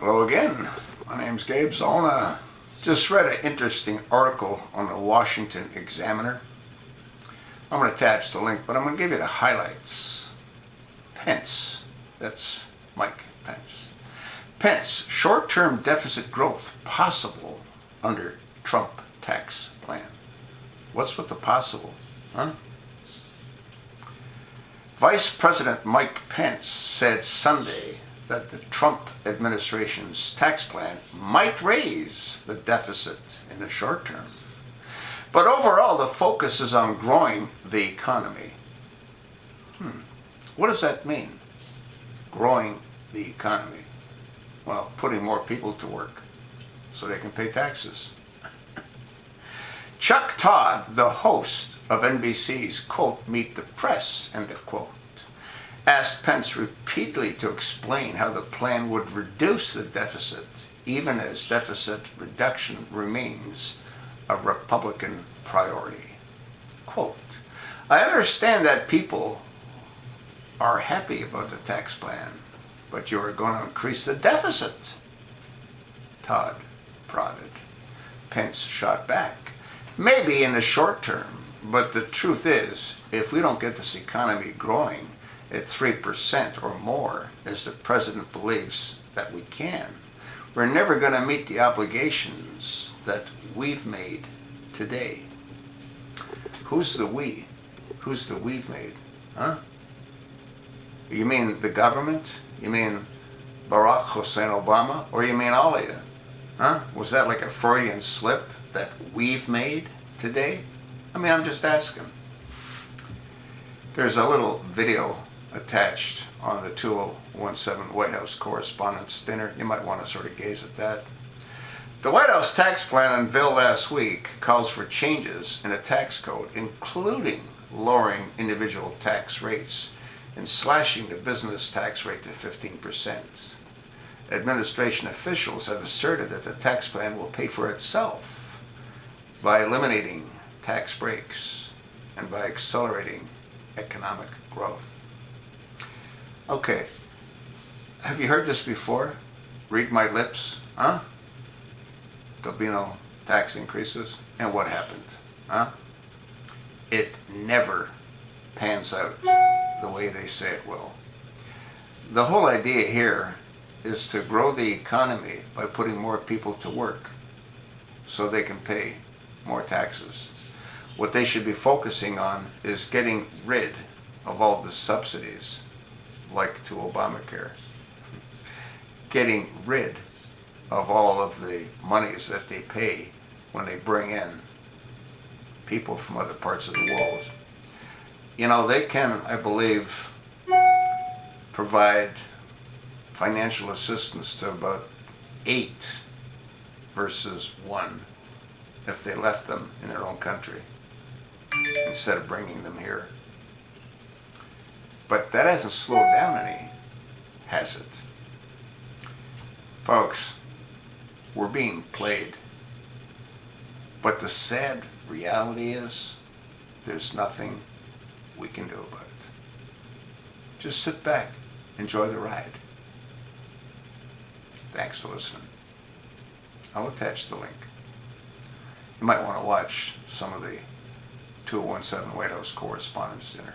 Hello again. My name's Gabe Zolna. Just read an interesting article on the Washington Examiner. I'm going to attach the link, but I'm going to give you the highlights. Pence, that's Mike Pence. Pence, short-term deficit growth possible under Trump tax plan. What's with the possible, huh? Vice President Mike Pence said Sunday that the Trump administration's tax plan might raise the deficit in the short term. But overall, the focus is on growing the economy. What does that mean? Growing the economy. Well, putting more people to work so they can pay taxes. Chuck Todd, the host of NBC's, quote, Meet the Press, end of quote, asked Pence repeatedly to explain how the plan would reduce the deficit, even as deficit reduction remains a Republican priority. Quote, I understand that people are happy about the tax plan, but you are going to increase the deficit. Todd prodded. Pence shot back. Maybe in the short term, but the truth is, if we don't get this economy growing at 3% or more, as the president believes that we can, we're never going to meet the obligations that we've made today. Who's the we? Who's the we've made? Huh? You mean the government? You mean Barack Hussein Obama? Or you mean all of you? Huh? Was that like a Freudian slip that we've made today? I mean, I'm just asking. There's a little video attached on the 2017 White House Correspondents' Dinner. You might want to sort of gaze at that. The White House tax plan unveiled last week calls for changes in the tax code, including lowering individual tax rates and slashing the business tax rate to 15%. Administration officials have asserted that the tax plan will pay for itself by eliminating tax breaks and by accelerating economic growth. Okay, have you heard this before? Read my lips, huh? There'll be no tax increases. And what happened, huh? It never pans out the way they say it will. The whole idea here is to grow the economy by putting more people to work so they can pay more taxes. What they should be focusing on is getting rid of all the subsidies, like to Obamacare. Getting rid of all of the monies that they pay when they bring in people from other parts of the world. You know, they can, I believe, provide financial assistance to about 8 versus 1 if they left them in their own country instead of bringing them here. But that hasn't slowed down any, has it? Folks, we're being played. But the sad reality is there's nothing we can do about it. Just sit back, enjoy the ride. Thanks for listening. I'll attach the link. You might want to watch some of the 2017 White House Correspondents' Dinner.